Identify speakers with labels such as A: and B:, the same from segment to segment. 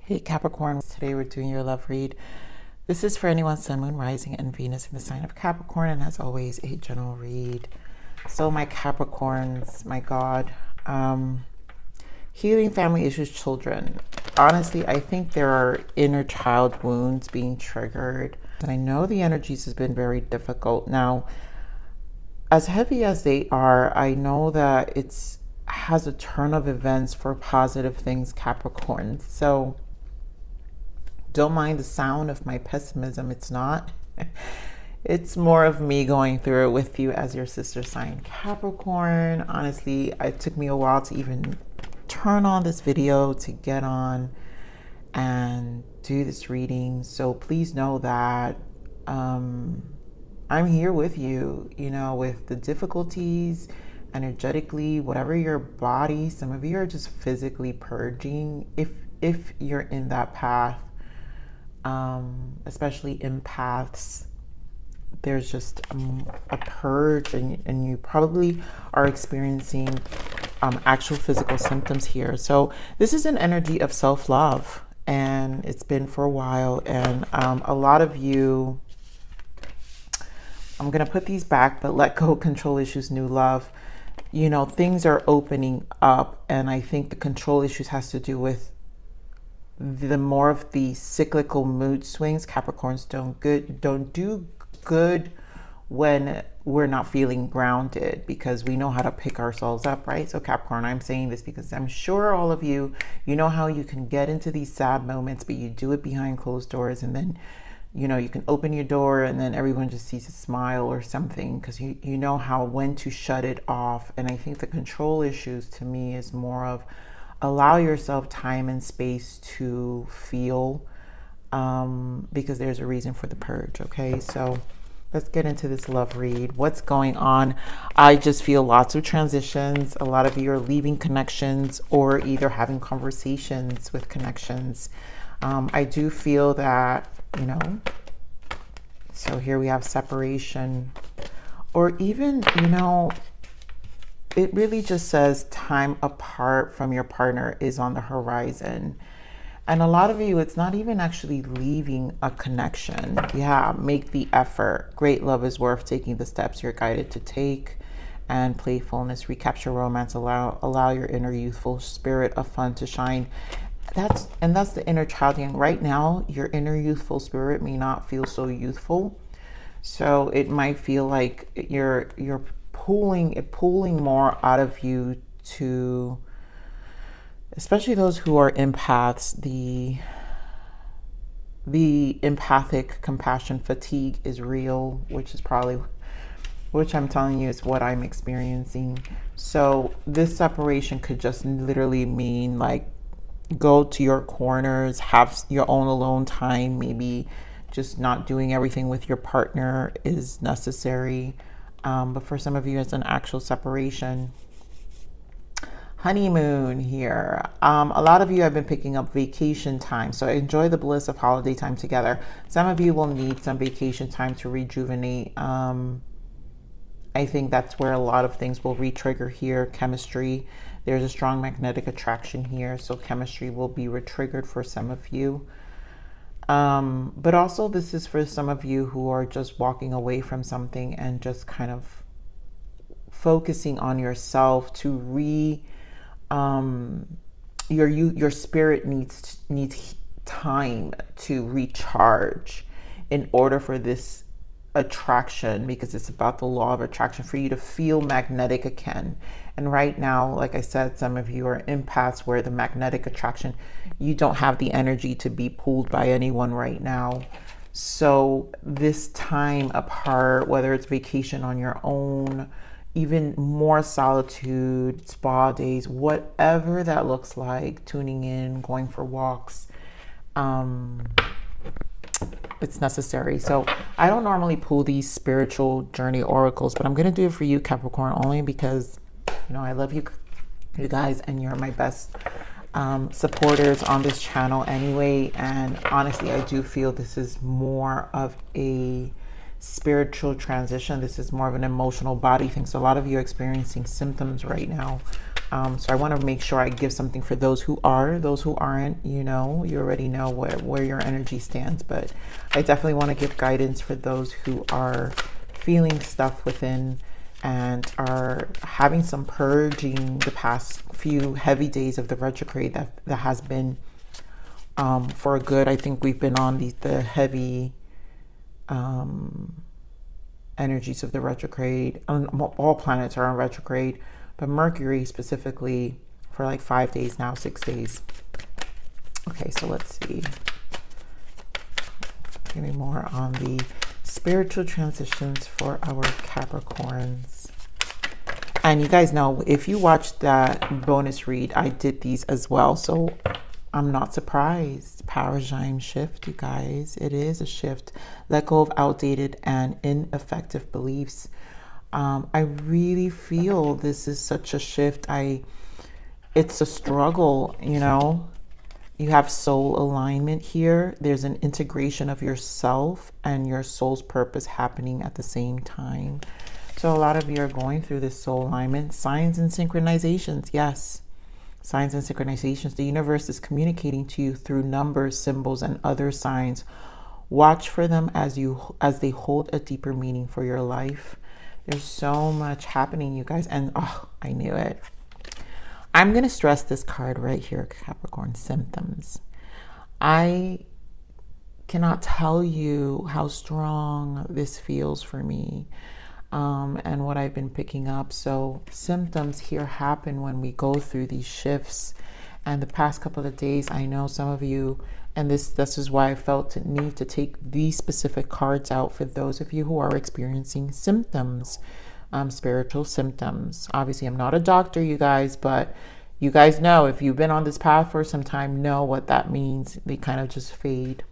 A: Hey Capricorn, today we're doing your love read. This is for anyone Sun, Moon, Rising, and Venus in the sign of Capricorn, and as always, a general read. So my Capricorns, my God, healing family issues, children. Honestly, I think there are inner child wounds being triggered. And I know the energies has been very difficult. Now, as heavy as they are, I know that it's has a turn of events for positive things, Capricorn. So don't mind the sound of my pessimism. It's not. It's more of me going through it with you as your sister sign, Capricorn. Honestly, it took me a while to even turn on this video, to get on and do this reading. So please know that I'm here with you, you know, with the difficulties, energetically, whatever your body. Some of you are just physically purging if you're in that path. Especially empaths, there's just a purge, and you probably are experiencing actual physical symptoms here. So this is an energy of self-love, and it's been for a while. And a lot of you, I'm gonna put these back, but let go, control issues, new love. You know, things are opening up, and I think the control issues has to do with the more of the cyclical mood swings. Capricorns don't do good when we're not feeling grounded, because we know how to pick ourselves up, right? So Capricorn, I'm saying this because I'm sure all of you, you know how you can get into these sad moments, but you do it behind closed doors, and then, you know, you can open your door and then everyone just sees a smile or something, because you know how, when to shut it off. And I think the control issues to me is more of allow yourself time and space to feel, because there's a reason for the purge. Okay, so let's get into this love read. What's going on? I just feel lots of transitions. A lot of you are leaving connections or either having conversations with connections. I do feel that, you know, so here we have separation, or even, you know, it really just says time apart from your partner is on the horizon. And a lot of you, it's not even actually leaving a connection. Yeah, make the effort. Great love is worth taking the steps you're guided to take. And playfulness, recapture romance, allow your inner youthful spirit of fun to shine. That's the inner child. And right now, your inner youthful spirit may not feel so youthful. So it might feel like you're pulling more out of you, to especially those who are empaths. The empathic compassion fatigue is real, which I'm telling you is what I'm experiencing. So this separation could just literally mean like go to your corners, have your own alone time. Maybe just not doing everything with your partner is necessary. But for some of you, it's an actual separation. Honeymoon here. A lot of you have been picking up vacation time. So enjoy the bliss of holiday time together. Some of you will need some vacation time to rejuvenate. I think that's where a lot of things will re-trigger here. Chemistry. There's a strong magnetic attraction here. So chemistry will be re-triggered for some of you. But also this is for some of you who are just walking away from something and just kind of focusing on yourself to your spirit needs time to recharge in order for this attraction, because it's about the law of attraction, for you to feel magnetic again. And right now, like I said, some of you are empaths where the magnetic attraction, you don't have the energy to be pulled by anyone right now. So this time apart, whether it's vacation on your own, even more solitude, spa days, whatever that looks like, tuning in, going for walks, it's necessary. So I don't normally pull these spiritual journey oracles, but I'm going to do it for you, Capricorn, only because, you know, I love you guys, and you're my best supporters on this channel anyway. And honestly, I do feel this is more of a spiritual transition. This is more of an emotional body thing. So a lot of you are experiencing symptoms right now So I want to make sure I give something for those who are. Those who aren't, you know, you already know where your energy stands. But I definitely want to give guidance for those who are feeling stuff within and are having some purging the past few heavy days of the retrograde that has been for good. I think we've been on the heavy energies of the retrograde. All planets are on retrograde, but Mercury specifically for like 5 days now, 6 days. Okay, so let's see. Give me more on the spiritual transitions for our Capricorns. And you guys know, if you watched that bonus read, I did these as well. So I'm not surprised. Paradigm shift, you guys. It is a shift. Let go of outdated and ineffective beliefs. I really feel this is such a shift. It's a struggle, you know. You have soul alignment here. There's an integration of yourself and your soul's purpose happening at the same time. So a lot of you are going through this soul alignment. Signs and synchronizations, yes. Signs and synchronizations. The universe is communicating to you through numbers, symbols, and other signs. Watch for them as they hold a deeper meaning for your life. There's so much happening, you guys. And oh, I knew it. I'm going to stress this card right here, Capricorn, symptoms. I cannot tell you how strong this feels for me and what I've been picking up. So symptoms here happen when we go through these shifts. And the past couple of days, I know some of you, and this is why I felt the need to take these specific cards out for those of you who are experiencing symptoms, spiritual symptoms. Obviously, I'm not a doctor, you guys, but you guys know, if you've been on this path for some time, know what that means. They kind of just fade.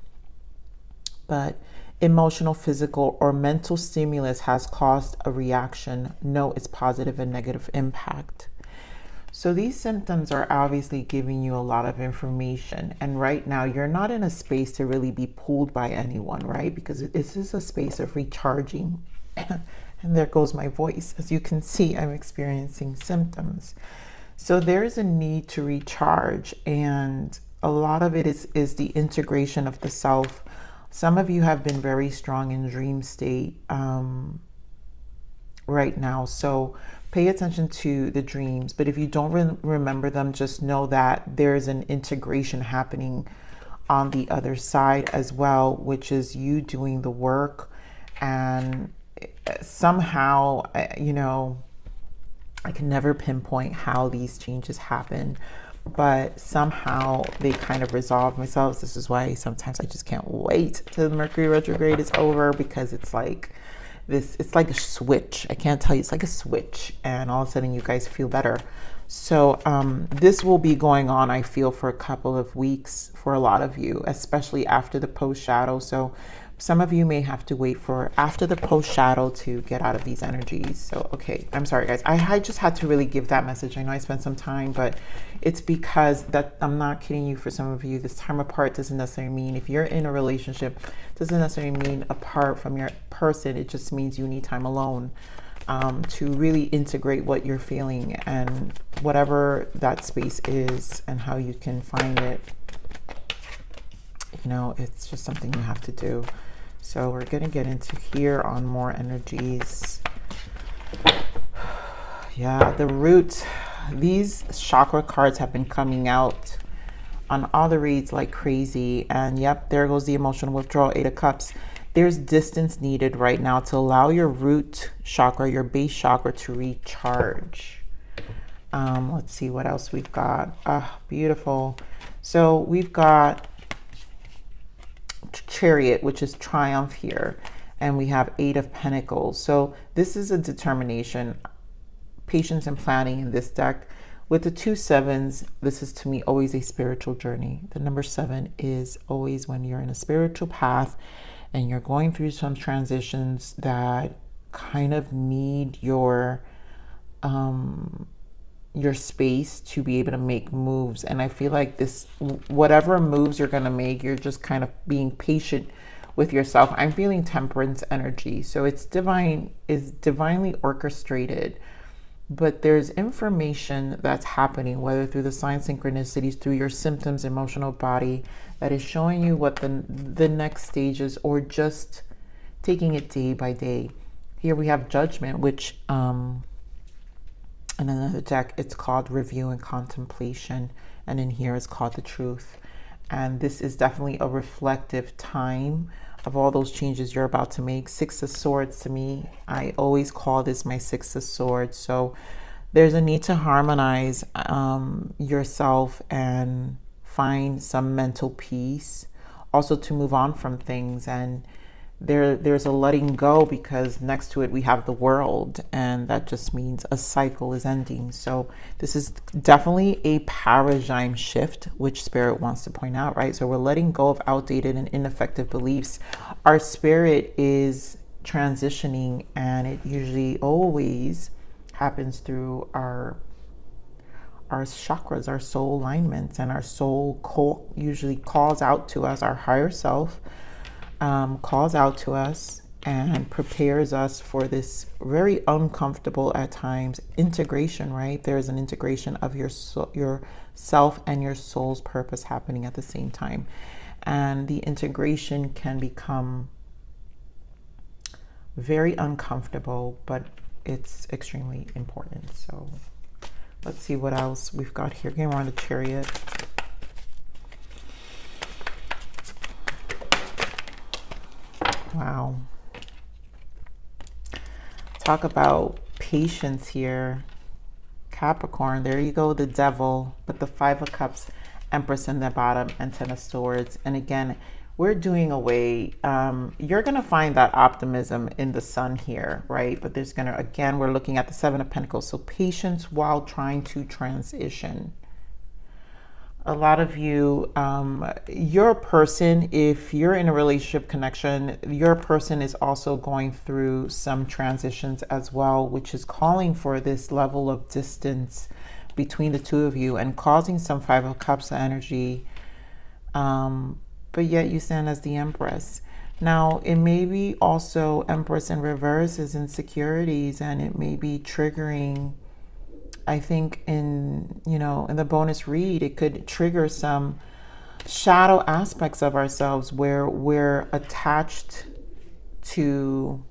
A: But emotional, physical, or mental stimulus has caused a reaction. Know its positive and negative impact. So these symptoms are obviously giving you a lot of information. And right now, you're not in a space to really be pulled by anyone, right? Because this is a space of recharging. And there goes my voice. As you can see, I'm experiencing symptoms. So there is a need to recharge. And a lot of it is the integration of the self. Some of you have been very strong in dream state right now. So pay attention to the dreams, but if you don't remember them, just know that there's an integration happening on the other side as well, which is you doing the work. And somehow, you know, I can never pinpoint how these changes happen, but somehow they kind of resolve themselves. This is why sometimes I just can't wait till the Mercury retrograde is over, because it's like this, it's like a switch. I can't tell you, it's like a switch, and all of a sudden you guys feel better. So this will be going on, I feel, for a couple of weeks for a lot of you, especially after the post shadow. So some of you may have to wait for after the post shadow to get out of these energies. So, okay, I'm sorry guys. I just had to really give that message. I know I spent some time, but it's because that, I'm not kidding you, for some of you, this time apart doesn't necessarily mean, if you're in a relationship, doesn't necessarily mean apart from your person. It just means you need time alone to really integrate what you're feeling and whatever that space is and how you can find it. You know, it's just something you have to do. So we're going to get into here on more energies. Yeah, the root. These chakra cards have been coming out on all the reads like crazy. And yep, there goes the emotional withdrawal, 8 of Cups. There's distance needed right now to allow your root chakra, your base chakra, to recharge. Let's see what else we've got. Ah, beautiful. So we've got Chariot, which is triumph here, and we have 8 of Pentacles. So this is a determination, patience, and planning in this deck. With the 2 sevens, this is to me always a spiritual journey. The number 7 is always when you're in a spiritual path and you're going through some transitions that kind of need your space to be able to make moves. And I feel like this, whatever moves you're going to make, you're just kind of being patient with yourself. I'm feeling temperance energy. So it's divine, is divinely orchestrated. but there's information that's happening, whether through the sign synchronicities, through your symptoms, emotional body, that is showing you what the next stage is, or just taking it day by day. Here we have Judgment, which in another deck, it's called Review and Contemplation. And in here, it's called The Truth. And this is definitely a reflective time of all those changes you're about to make. Six of Swords, to me, I always call this my Six of Swords. So there's a need to harmonize yourself and find some mental peace. Also to move on from things, and there's a letting go, because next to it we have the World, and that just means a cycle is ending. So this is definitely a paradigm shift, which Spirit wants to point out, right? So we're letting go of outdated and ineffective beliefs. Our spirit is transitioning, and it usually always happens through our chakras, our soul alignments, and our soul usually calls out to us. Our higher self calls out to us and prepares us for this very uncomfortable at times integration, right? There's an integration of your self and your soul's purpose happening at the same time, and the integration can become very uncomfortable, but it's extremely important. So let's see what else we've got here. Again, we're on the Chariot. Wow. Talk about patience here. Capricorn, there you go, the Devil, but the Five of Cups, Empress in the bottom, and Ten of Swords. And again, we're doing away, you're going to find that optimism in the Sun here, right? But there's going to, again, we're looking at the Seven of Pentacles. So patience while trying to transition. A lot of you, your person, if you're in a relationship connection, your person is also going through some transitions as well, which is calling for this level of distance between the two of you and causing some Five of Cups energy. But yet you stand as the Empress. Now, it may be also Empress in reverse is insecurities, and it may be triggering, I think in the bonus read, it could trigger some shadow aspects of ourselves where we're attached to,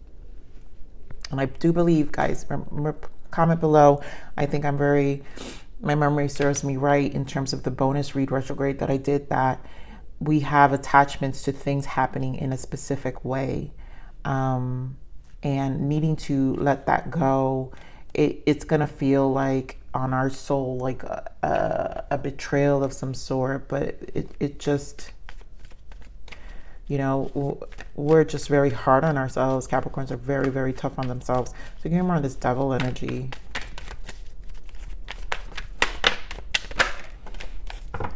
A: and I do believe, guys, comment below. I think my memory serves me right in terms of the bonus read retrograde that I did, that we have attachments to things happening in a specific way, and needing to let that go. It's gonna feel like on our soul like a betrayal of some sort, but it just, we're just very hard on ourselves. Capricorns are very, very tough on themselves. So give me more of this Devil energy.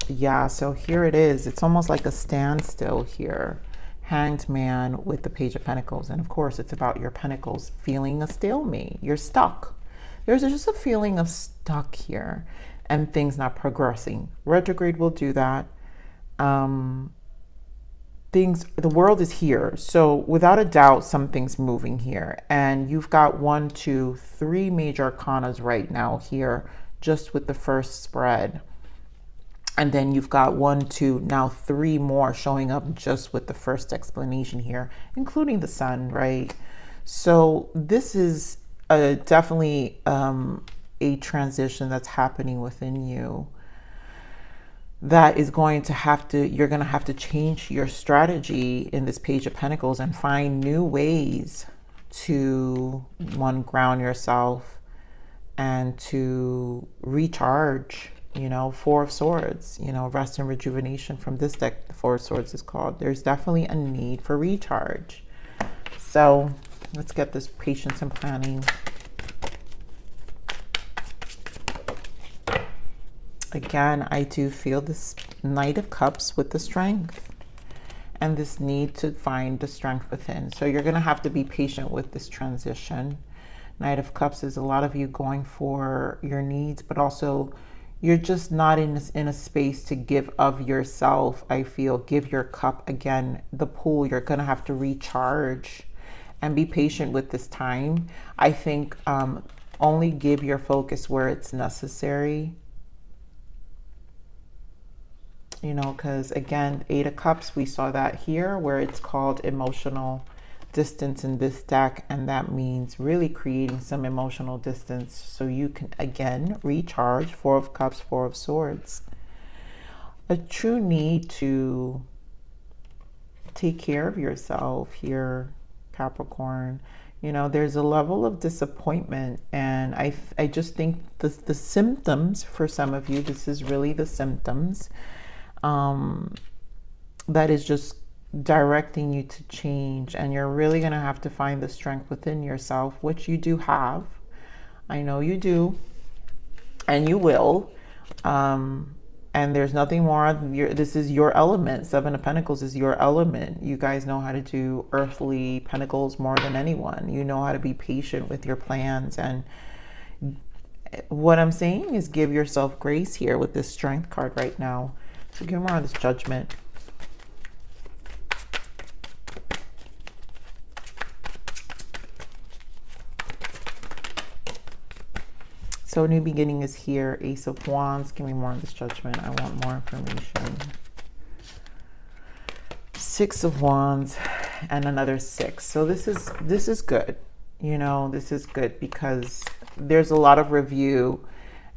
A: Yeah, so here it is. It's almost like a standstill here. Hanged Man with the Page of Pentacles. And of course, it's about your pentacles feeling a stalemate. You're stuck. There's just a feeling of stuck here and things not progressing. Retrograde will do that. The world is here. So without a doubt, something's moving here. And you've got 1, 2, 3 major arcanas right now here, just with the first spread. And then you've got 1, 2, now 3 more showing up just with the first explanation here, including the Sun, right? So this is definitely a transition that's happening within you that is going to you're going to have to change your strategy in this Page of Pentacles and find new ways to, one, ground yourself and to recharge. Four of Swords, rest and rejuvenation from this deck, the Four of Swords is called. There's definitely a need for recharge. So let's get this patience and planning. Again, I do feel this Knight of Cups with the Strength and this need to find the strength within. So you're going to have to be patient with this transition. Knight of Cups is a lot of you going for your needs, but also you're just not in a space to give of yourself. I feel give your cup. Again, the pool, you're going to have to recharge and be patient with this time. I think Only give your focus where it's necessary. You know, because again, 8 of Cups, we saw that here where it's called emotional distance in this deck, and that means really creating some emotional distance so you can again recharge. 4 of Cups, 4 of Swords. A true need to take care of yourself here, Capricorn. You know, there's a level of disappointment, and I just think the symptoms for some of you, this is really the symptoms that is just directing you to change, and you're really going to have to find the strength within yourself, which you do have. I know you do, and you will. And there's nothing more. This is your element. 7 of Pentacles is your element. You guys know how to do earthly pentacles more than anyone. You know how to be patient with your plans. And what I'm saying is give yourself grace here with this Strength card right now. So give more on this Judgment. So new beginning is here. Ace of Wands. Give me more on this Judgment. I want more information. 6 of Wands and another 6. So this is good. You know, this is good because there's a lot of review,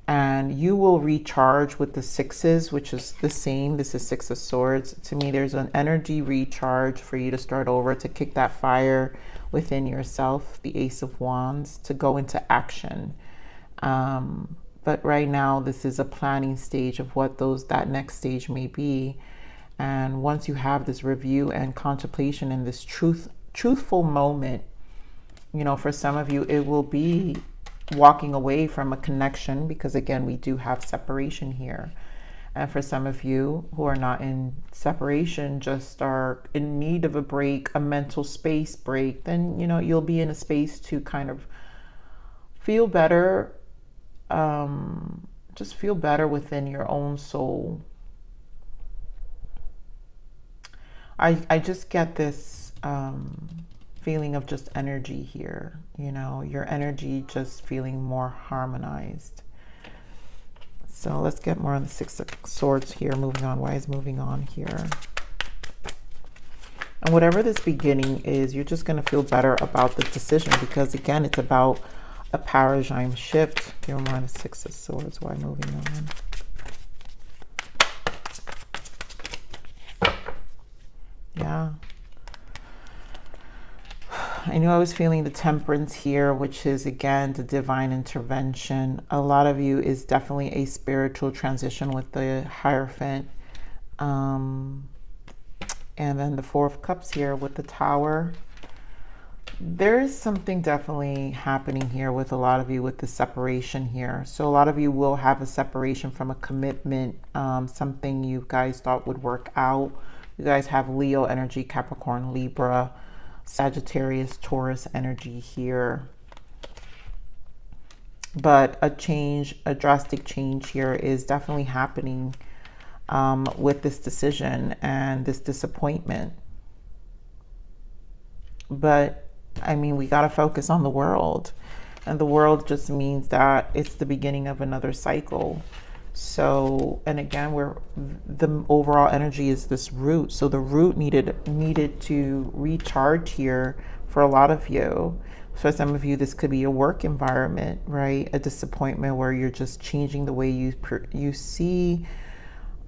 A: and you will recharge with the 6s, which is the same. This is 6 of Swords. To me, there's an energy recharge for you to start over, to kick that fire within yourself. The Ace of Wands, to go into action. But right now, this is a planning stage of what that next stage may be. And once you have this review and contemplation in this truthful moment, you know, for some of you, it will be walking away from a connection, because again, we do have separation here. And for some of you who are not in separation, just are in need of a break, a mental space break, then, you know, you'll be in a space to kind of feel better. Just feel better within your own soul. I just get this feeling of just energy here, you know, your energy just feeling more harmonized. So let's get more on the 6 of Swords here. Moving on. Why is moving on here? And whatever this beginning is, you're just going to feel better about the decision, because again, it's about a paradigm shift. Give me more on the 6 of Swords. Why moving on? Yeah. I knew I was feeling the Temperance here, which is again the divine intervention. A lot of you is definitely a spiritual transition with the Hierophant. And then the 4 of Cups here with the Tower. There is something definitely happening here with a lot of you with the separation here. So a lot of you will have a separation from a commitment, something you guys thought would work out. You guys have Leo energy, Capricorn, Libra, Sagittarius, Taurus energy here. But a change, a drastic change here is definitely happening with this decision and this disappointment. But I mean, we got to focus on the world, and the world just means that it's the beginning of another cycle. So, and again, the overall energy is this root. So the root needed to recharge here for a lot of you. For some of you, this could be a work environment, right? A disappointment where you're just changing the way you see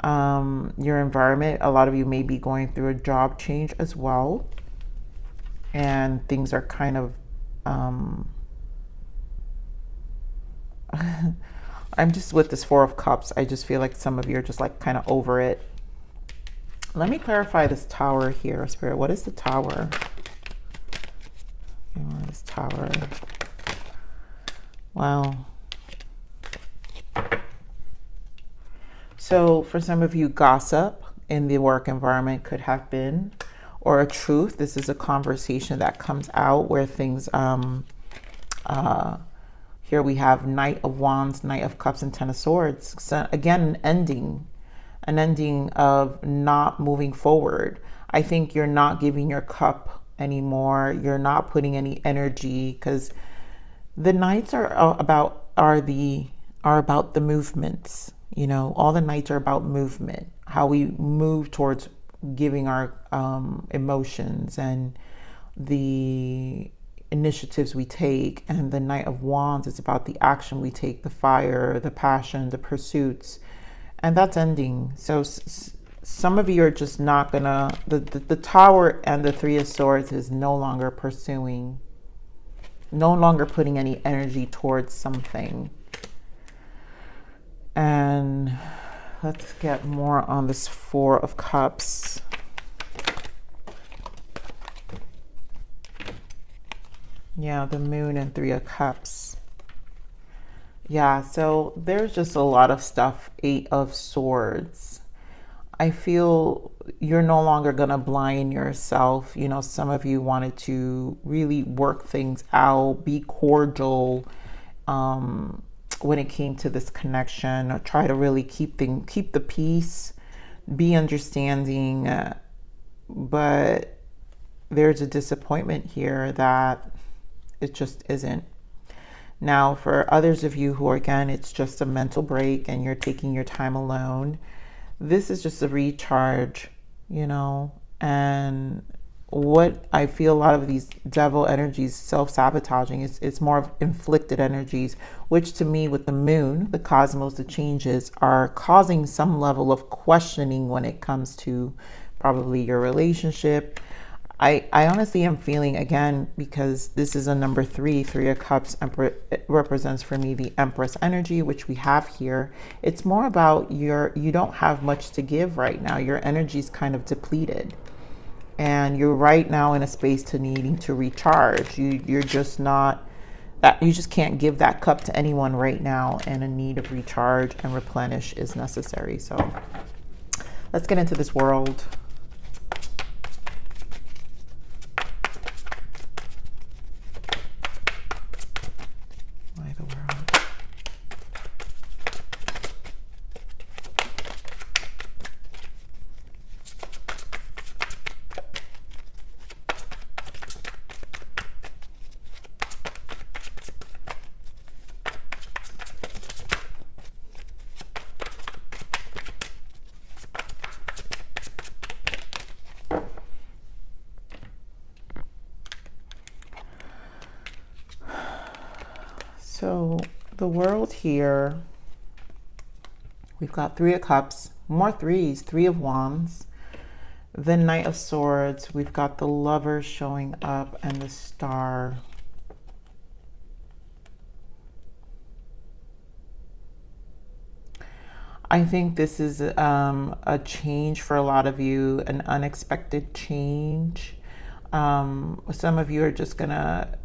A: your environment. A lot of you may be going through a job change as well. And things are kind of, I'm just with this 4 of Cups. I just feel like some of you are just like kind of over it. Let me clarify this Tower here, Spirit. What is the Tower? Okay, what is Tower? Wow. So for some of you, gossip in the work environment could have been, or a truth. This is a conversation that comes out where things, here we have Knight of Wands, Knight of Cups, and 10 of Swords. So again, an ending of not moving forward. I think you're not giving your cup anymore. You're not putting any energy, because The nights are about the movements. You know, all the nights are about movement, how we move towards giving our emotions and the initiatives we take. And the Knight of Wands is about the action we take, the fire, the passion, the pursuits, and that's ending. So some of you are just not gonna, the Tower and the Three of Swords is no longer pursuing, no longer putting any energy towards something. And let's get more on this Four of Cups. Yeah, the Moon and Three of Cups. Yeah, so there's just a lot of stuff. Eight of Swords. I feel you're no longer going to blind yourself. You know, some of you wanted to really work things out, be cordial when it came to this connection, or try to really keep the peace, be understanding. But there's a disappointment here that it just isn't. Now, for others of you who are, again, it's just a mental break and you're taking your time alone, this is just a recharge, you know. And what I feel a lot of these devil energies, self-sabotaging, it's more of inflicted energies, which to me with the Moon, the cosmos, the changes are causing some level of questioning when it comes to probably your relationship. I honestly am feeling, again, because this is a number 3, Three of Cups, it represents for me the Empress energy, which we have here. It's more about you don't have much to give right now. Your energy is kind of depleted. And you're right now in a space to needing to recharge. You're just not, you just can't give that cup to anyone right now, and a need of recharge and replenish is necessary. So let's get into this world. So the world here, we've got Three of Cups, more threes, Three of Wands, the Knight of Swords, we've got the Lovers showing up, and the Star. I think this is a change for a lot of you, an unexpected change. Some of you are just gonna,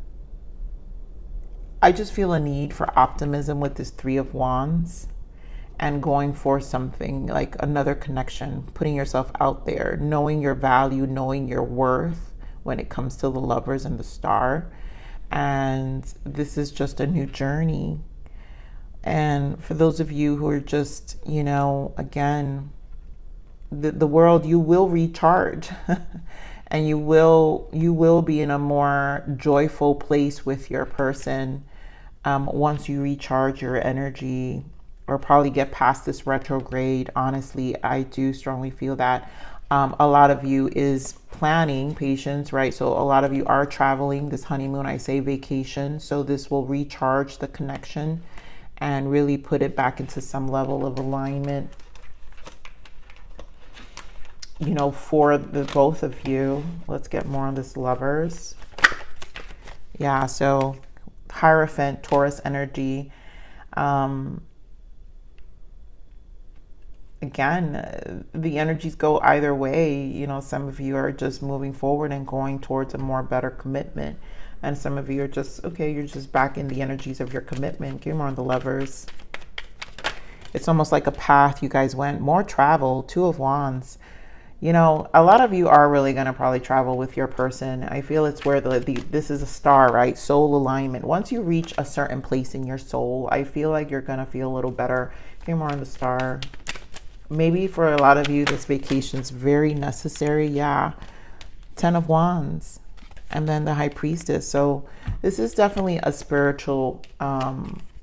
A: I just feel a need for optimism with this Three of Wands and going for something like another connection, putting yourself out there, knowing your value, knowing your worth when it comes to the Lovers and the Star. And this is just a new journey. And for those of you who are just, you know, again, the world, you will recharge and you will be in a more joyful place with your person once you recharge your energy, or probably get past this retrograde. Honestly, I do strongly feel that a lot of you is planning patience, right? So a lot of you are traveling this honeymoon, I say vacation. So this will recharge the connection and really put it back into some level of alignment, you know, for the both of you. Let's get more on this Lovers. Yeah, so Hierophant, Taurus energy. Again, the energies go either way. You know, some of you are just moving forward and going towards a more better commitment. And some of you are just, okay, you're just back in the energies of your commitment. Give more on the Lovers. It's almost like a path you guys went. More travel, Two of Wands. You know, a lot of you are really going to probably travel with your person. I feel it's where this is a star, right? Soul alignment. Once you reach a certain place in your soul, I feel like you're going to feel a little better. Give more on the Star. Maybe for a lot of you, this vacation is very necessary. Yeah. 10 of Wands. and then the High Priestess. So this is definitely a spiritual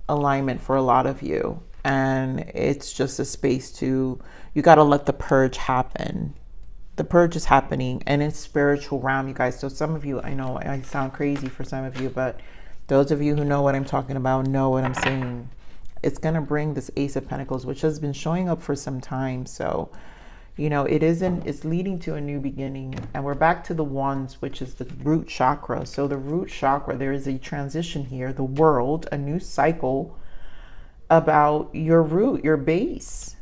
A: alignment for a lot of you. And it's just a space to, you got to let the purge happen. The purge is happening, and it's spiritual realm, you guys. So some of you, I know I sound crazy for some of you, but those of you who know what I'm talking about know what I'm saying. It's going to bring this Ace of Pentacles, which has been showing up for some time. So, you know, it's leading to a new beginning. And we're back to the Wands, which is the root chakra. So the root chakra, there is a transition here, the world, a new cycle about your root, your base.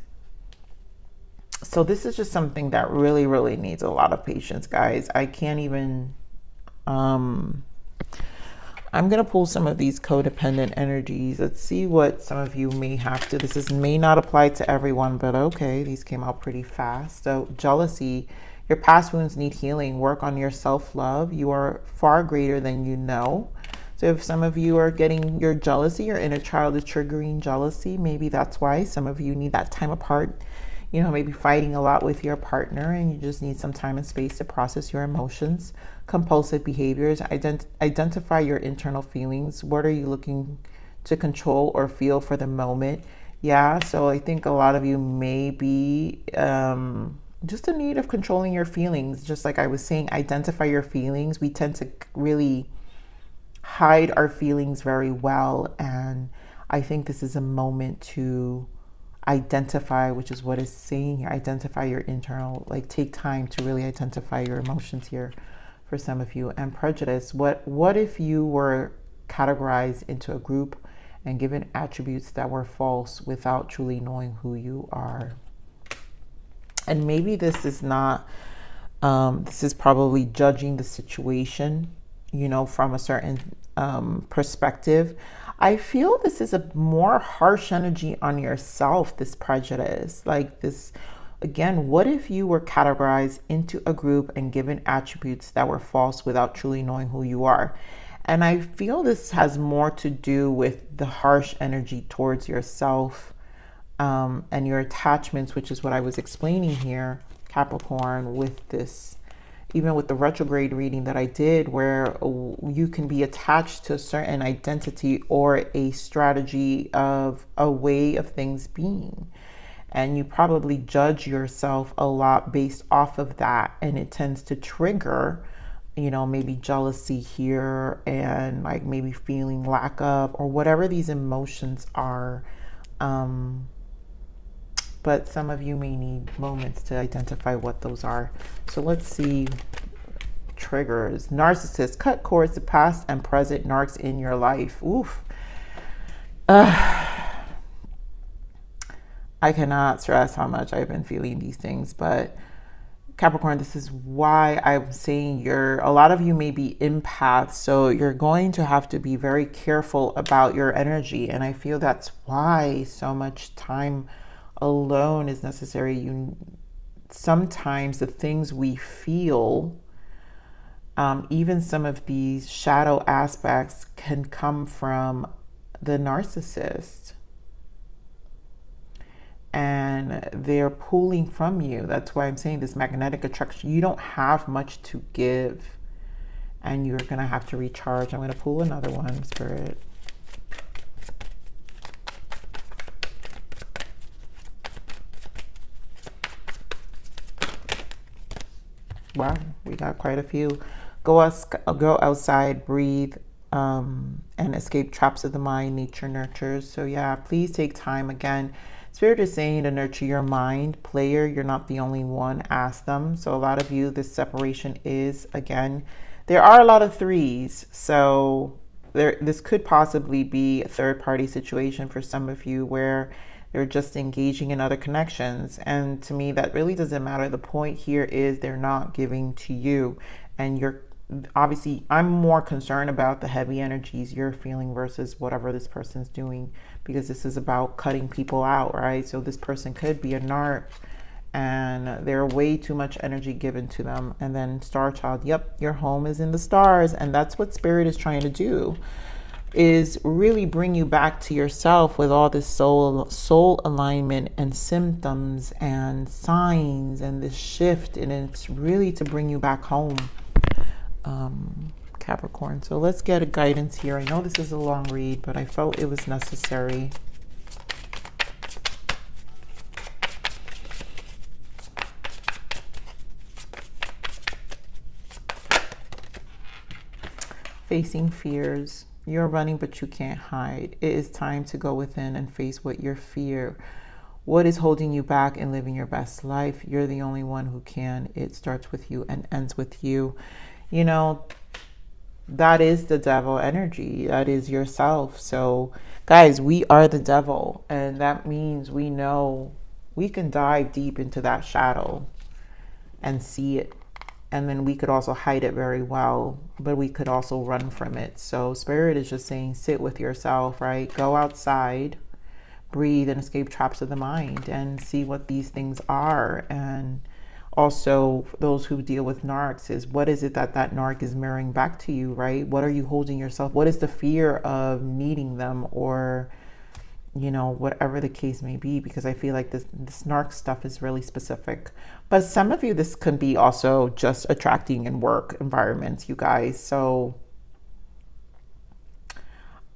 A: So this is just something that really, really needs a lot of patience, guys. I can't even, I'm going to pull some of these codependent energies. Let's see what some of you may have to. May not apply to everyone, but okay, these came out pretty fast. So jealousy, your past wounds need healing. Work on your self-love. You are far greater than you know. So if some of you are getting your jealousy, your inner child is triggering jealousy, maybe that's why some of you need that time apart. You know, maybe fighting a lot with your partner, and you just need some time and space to process your emotions. Compulsive behaviors, identify your internal feelings. What are you looking to control or feel for the moment? Yeah, so I think a lot of you may be just in need of controlling your feelings. Just like I was saying, identify your feelings. We tend to really hide our feelings very well, and I think this is a moment to identify, which is what it's saying here. Identify your internal, like take time to really identify your emotions here for some of you. And prejudice, what if you were categorized into a group and given attributes that were false without truly knowing who you are? And maybe this is not, this is probably judging the situation, you know, from a certain perspective. I feel this is a more harsh energy on yourself, this prejudice. Like this, again, what if you were categorized into a group and given attributes that were false without truly knowing who you are? And I feel this has more to do with the harsh energy towards yourself and your attachments, which is what I was explaining here, Capricorn, with this, even with the retrograde reading that I did, where you can be attached to a certain identity or a strategy of a way of things being. And you probably judge yourself a lot based off of that. And it tends to trigger, you know, maybe jealousy here and like maybe feeling lack of, or whatever these emotions are. But some of you may need moments to identify what those are. So let's see. Triggers. Narcissist. Cut cords to past and present narcs in your life. Oof. I cannot stress how much I've been feeling these things. But Capricorn, this is why I'm saying a lot of you may be empaths. So you're going to have to be very careful about your energy. And I feel that's why so much time alone is necessary. Sometimes the things we feel, even some of these shadow aspects, can come from the narcissist, and they're pulling from you. That's why I'm saying this magnetic attraction. You don't have much to give, and you're gonna have to recharge. I'm gonna pull another one, Spirit. Wow, we got quite a few. Go outside, breathe, and escape traps of the mind. Nature nurtures. So yeah, please take time. Again, Spirit is saying to nurture your mind. Player, you're not the only one. Ask them. So a lot of you, this separation is, again, there are a lot of threes. So this could possibly be a third-party situation for some of you where they're just engaging in other connections. And to me, that really doesn't matter. The point here is they're not giving to you. And you're obviously, I'm more concerned about the heavy energies you're feeling versus whatever this person's doing, because this is about cutting people out, right? So this person could be a narc and there's way too much energy given to them. And then Star Child, yep, your home is in the stars. And that's what Spirit is trying to do, is really bring you back to yourself with all this soul alignment and symptoms and signs and this shift. And it's really to bring you back home. Capricorn. So let's get a guidance here. I know this is a long read, but I felt it was necessary. Facing fears. You're running, but you can't hide. It is time to go within and face what you fear. What is holding you back in living your best life? You're the only one who can. It starts with you and ends with you. You know, that is the devil energy. That is yourself. So, guys, we are the devil. And that means we know we can dive deep into that shadow and see it. And then we could also hide it very well, but we could also run from it. So Spirit is just saying, sit with yourself, right? Go outside, breathe, and escape traps of the mind and see what these things are. And also those who deal with narcs is, what is it that narc is mirroring back to you, right? What are you holding yourself? What is the fear of needing them, or, you know, whatever the case may be? Because I feel like this narc stuff is really specific. But some of you, this can be also just attracting in work environments, you guys. So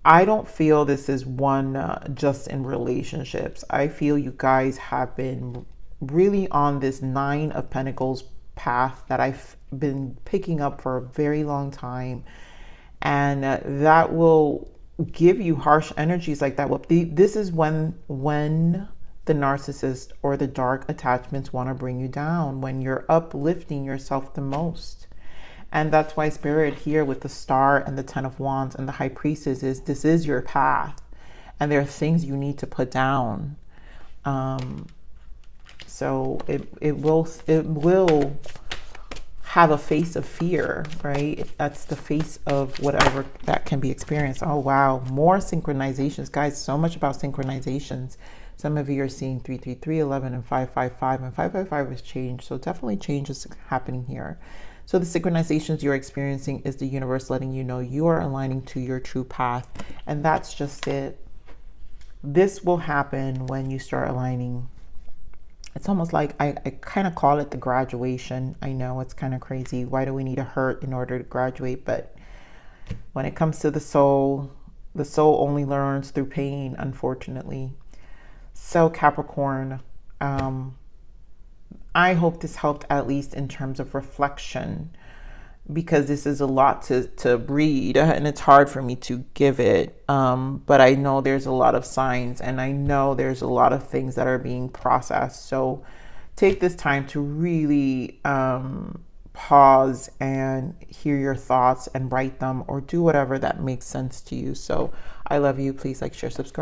A: I don't feel this is one just in relationships. I feel you guys have been really on this 9 of Pentacles path that I've been picking up for a very long time. And that will give you harsh energies like that. Well, this is when the narcissist or the dark attachments want to bring you down, when you're uplifting yourself the most. And that's why Spirit here with the Star and the 10 of Wands and the High Priestess is, this is your path, and there are things you need to put down. So it will have a face of fear, right? That's the face of whatever that can be experienced. Oh, wow. More synchronizations, guys. So much about synchronizations. Some of you are seeing 333, 11, and 555, and 555 is change. So definitely change is happening here. So the synchronizations you're experiencing is the universe letting you know you are aligning to your true path. And that's just it. This will happen when you start aligning. It's almost like I kind of call it the graduation. I know it's kind of crazy. Why do we need a hurt in order to graduate? But when it comes to the soul only learns through pain, unfortunately. So Capricorn, I hope this helped at least in terms of reflection, because this is a lot to read and it's hard for me to give it. But I know there's a lot of signs, and I know there's a lot of things that are being processed. So take this time to really pause and hear your thoughts and write them, or do whatever that makes sense to you. So I love you. Please like, share, subscribe.